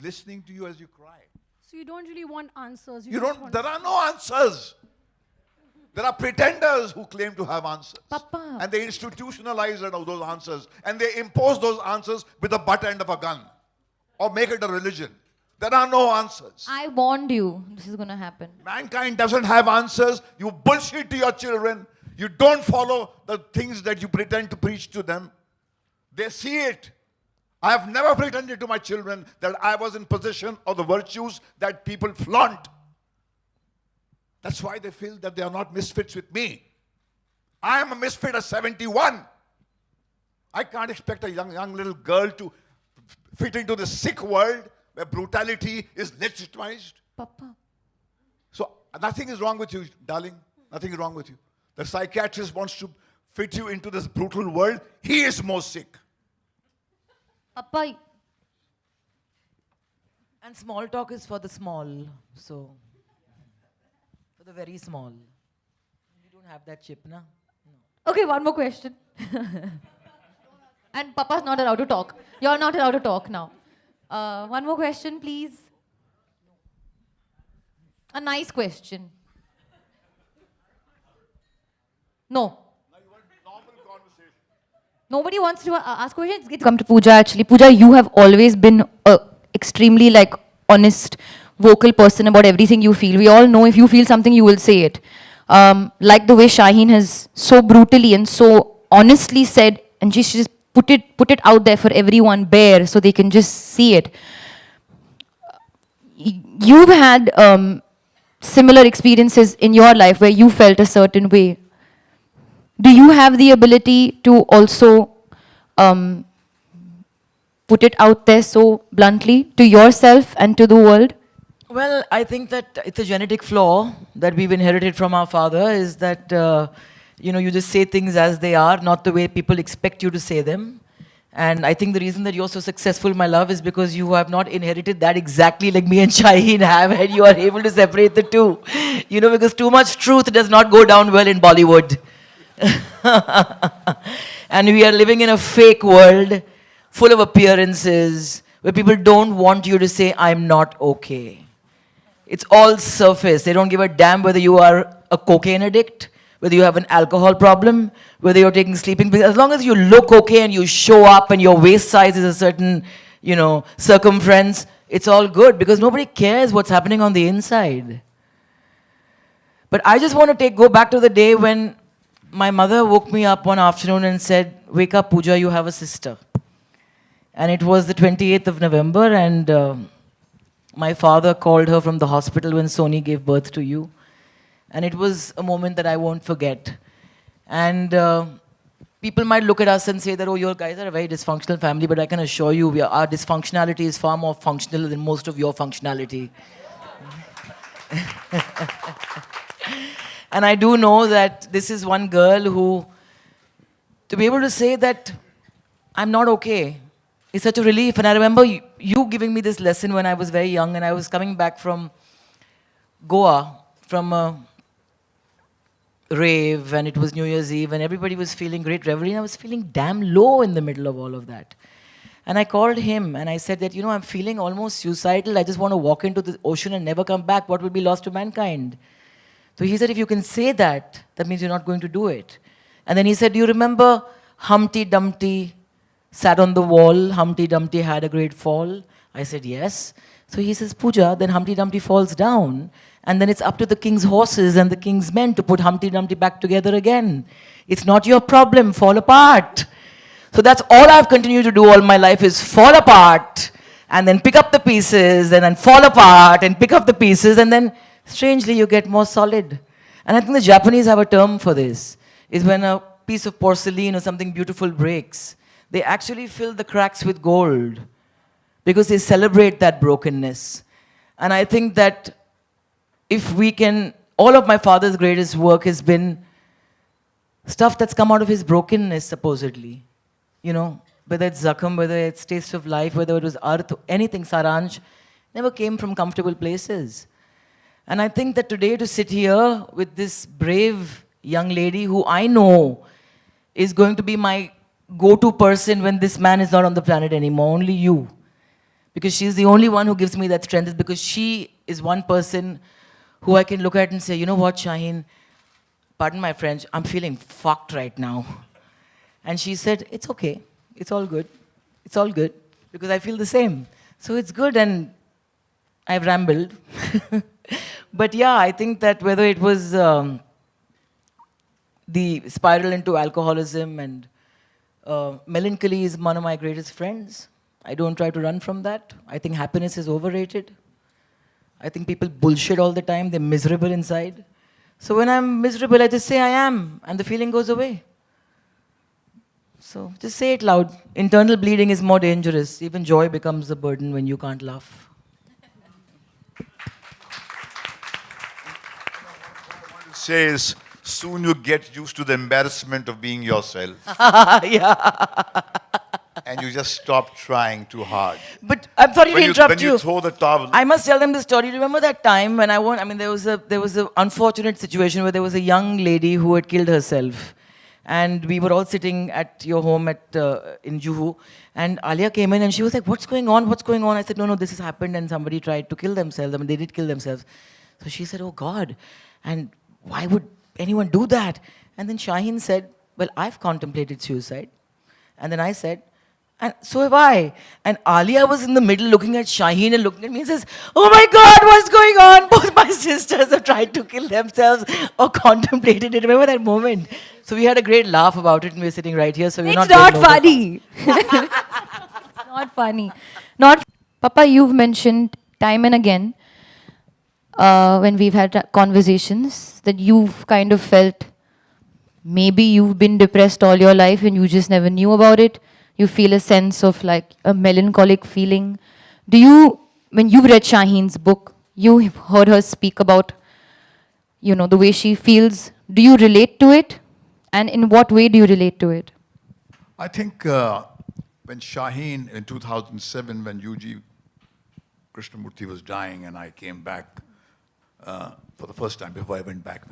listening to you as you cry. So you don't really want answers. You just don't, want there are no answers. There are pretenders who claim to have answers. Papa. And they institutionalize those answers. And they impose those answers with the butt end of a gun. Or make it a religion. There are no answers. I warned you this is going to happen. Mankind doesn't have answers. You bullshit to your children. You don't follow the things that you pretend to preach to them. They see it. I have never pretended to my children that I was in possession of the virtues that people flaunt. That's why they feel that they are not misfits with me. I am a misfit at 71. I can't expect a young little girl to fit into this sick world where brutality is legitimized. Papa. So nothing is wrong with you, darling. Nothing is wrong with you. The psychiatrist wants to fit you into this brutal world. He is more sick. Papa. And small talk is for the small, so for the very small. You don't have that chip, na? No. Okay, one more question. And Papa's not allowed to talk. You're not allowed to talk now. One more question, please. A nice question. No. Nobody wants to ask questions. It's come to Pooja actually. Pooja, you have always been a extremely honest, vocal person about everything you feel. We all know if you feel something, you will say it. Like the way Shaheen has so brutally and so honestly said, and she just put it out there for everyone bare so they can just see it. You've had similar experiences in your life where you felt a certain way. Do you have the ability to also put it out there so bluntly to yourself and to the world? Well, I think that it's a genetic flaw that we've inherited from our father, is that, you just say things as they are, not the way people expect you to say them. And I think the reason that you're so successful, my love, is because you have not inherited that exactly like me and Shaheen have, and you are able to separate the two. Because too much truth does not go down well in Bollywood. And we are living in a fake world full of appearances where people don't want you to say, I'm not okay. It's all surface. They don't give a damn whether you are a cocaine addict, whether you have an alcohol problem, whether you're taking sleeping pills. As long as you look okay and you show up and your waist size is a certain, circumference, it's all good because nobody cares what's happening on the inside. But I just want to go back to the day when my mother woke me up one afternoon and said, wake up, Pooja, you have a sister. And it was the 28th of November, and my father called her from the hospital when Sony gave birth to you. And it was a moment that I won't forget. And people might look at us and say that, oh, you guys are a very dysfunctional family, but I can assure you our dysfunctionality is far more functional than most of your functionality. And I do know that this is one girl who, to be able to say that I'm not okay, is such a relief. And I remember you giving me this lesson when I was very young, and I was coming back from Goa, from a rave, and it was New Year's Eve, and everybody was feeling great revelry, and I was feeling damn low in the middle of all of that. And I called him, and I said that, I'm feeling almost suicidal. I just want to walk into the ocean and never come back. What will be lost to mankind? So he said, if you can say that, that means you're not going to do it. And then he said, do you remember Humpty Dumpty sat on the wall, Humpty Dumpty had a great fall? I said, yes. So he says, Pooja, then Humpty Dumpty falls down, and then it's up to the king's horses and the king's men to put Humpty Dumpty back together again. It's not your problem, fall apart. So that's all I've continued to do all my life, is fall apart, and then pick up the pieces, and then fall apart, and pick up the pieces, and then strangely you get more solid. And I think the Japanese have a term for this, is when a piece of porcelain or something beautiful breaks, they actually fill the cracks with gold because they celebrate that brokenness. And I think that if we can, all of my father's greatest work has been stuff that's come out of his brokenness, supposedly. Whether it's Zakham, whether it's Taste of Life, whether it was Arth, anything, Saranj, never came from comfortable places. And I think that today to sit here with this brave young lady who I know is going to be my go-to person when this man is not on the planet anymore, only you. Because she's the only one who gives me that strength. Is because she is one person who I can look at and say, you know what, Shaheen, pardon my French, I'm feeling fucked right now. And she said, it's okay. It's all good. It's all good. Because I feel the same. So it's good, and I've rambled. But yeah, I think that whether it was the spiral into alcoholism and melancholy is one of my greatest friends. I don't try to run from that. I think happiness is overrated. I think people bullshit all the time. They're miserable inside. So when I'm miserable, I just say I am, and the feeling goes away. So just say it loud. Internal bleeding is more dangerous. Even joy becomes a burden when you can't laugh. Says, soon you get used to the embarrassment of being yourself. And you just stop trying too hard. But I'm sorry to interrupt when you throw the towel. I must tell them the story. Remember that time when there was a unfortunate situation where there was a young lady who had killed herself. And we were all sitting at your home in Juhu. And Alia came in and she was like, what's going on? What's going on? I said, no, this has happened and somebody tried to kill themselves. They did kill themselves. So she said, oh God. And why would anyone do that? And then Shaheen said, well, I've contemplated suicide. And then I said, and so have I. And Alia was in the middle looking at Shaheen and looking at me and says, oh my God, what's going on? Both my sisters have tried to kill themselves or contemplated it. Remember that moment? So we had a great laugh about it and we're sitting right here. So we're It's not not funny. It's not funny. Not, Papa, you've mentioned time and again when we've had conversations that you've kind of felt maybe you've been depressed all your life and you just never knew about it. You feel a sense of like a melancholic feeling. Do you, when you've read Shaheen's book, you heard her speak about, you know, the way she feels. Do you relate to it? And in what way do you relate to it? I think when Shaheen, in 2007, when UG Krishnamurti was dying and I came back for the first time before I went back,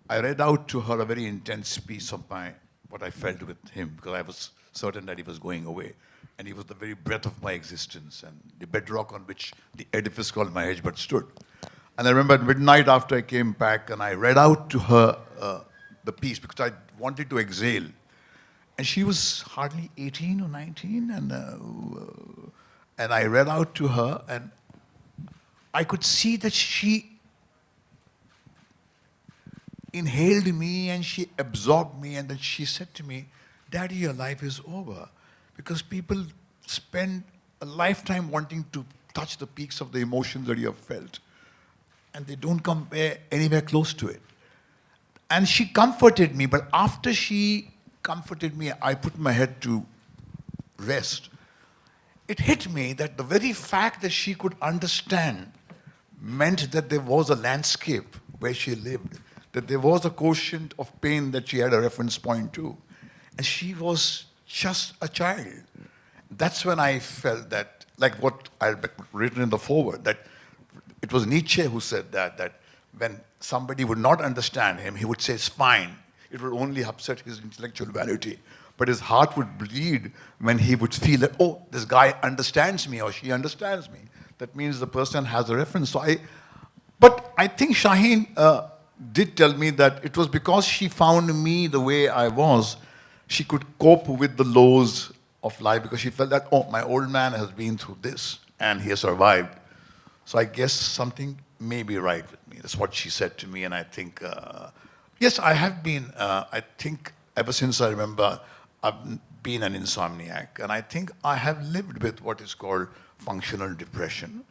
I read out to her a very intense piece of what I felt with him, because I was certain that he was going away. And he was the very breath of my existence and the bedrock on which the edifice called Mahesh Bhatt stood. And I remember at midnight after I came back and I read out to her the piece because I wanted to exhale. And she was hardly 18 or 19 and I read out to her and I could see that she inhaled me and she absorbed me, and then she said to me, Daddy, your life is over. Because people spend a lifetime wanting to touch the peaks of the emotions that you have felt. And they don't come anywhere close to it. And she comforted me, but after she comforted me, I put my head to rest. It hit me that the very fact that she could understand meant that there was a landscape where she lived, that there was a quotient of pain that she had a reference point to. And she was just a child. That's when I felt that, like what I've written in the foreword, that it was Nietzsche who said that when somebody would not understand him, he would say, it's fine. It would only upset his intellectual vanity. But his heart would bleed when he would feel that, oh, this guy understands me or she understands me. That means the person has a reference. But I think Shaheen did tell me that it was because she found me the way I was, she could cope with the lows of life because she felt that, oh, my old man has been through this and he has survived. So I guess something may be right with me. That's what she said to me. And I think, yes, I have been, I think ever since I remember, I've been an insomniac. And I think I have lived with what is called functional depression.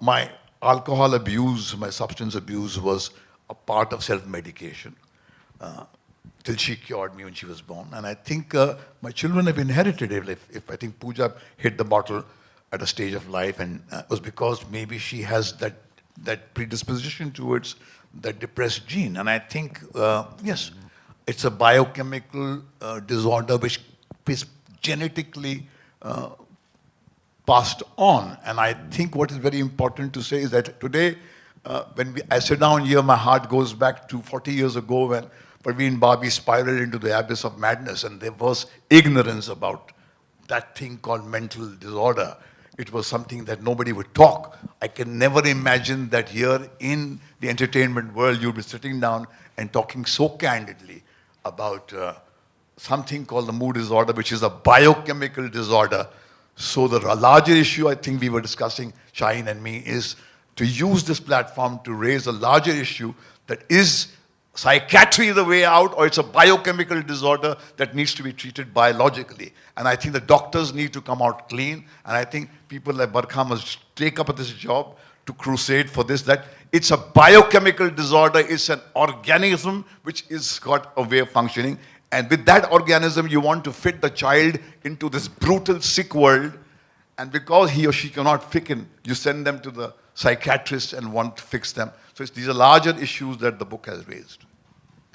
My alcohol abuse, my substance abuse was a part of self-medication till she cured me when she was born. And I think my children have inherited it. If I think Pooja hit the bottle at a stage of life, and it was because maybe she has that predisposition towards that depressed gene. And I think, yes, it's a biochemical disorder which is genetically passed on. And I think what is very important to say is that today, when I sit down here, my heart goes back to 40 years ago when Praveen Barbie spiraled into the abyss of madness, and there was ignorance about that thing called mental disorder. it was something that nobody would talk. I can never imagine that here in the entertainment world, you'll be sitting down and talking so candidly about something called the mood disorder, which is a biochemical disorder. So the larger issue I think we were discussing, Shaheen and me, is to use this platform to raise a larger issue that is psychiatry the way out, or it's a biochemical disorder that needs to be treated biologically. And I think the doctors need to come out clean. And I think people like Barkha must take up this job to crusade for this, that it's a biochemical disorder, it's an organism which is got a way of functioning. And with that organism, you want to fit the child into this brutal, sick world. And because he or she cannot fit in, you send them to the psychiatrist and want to fix them. So these are larger issues that the book has raised.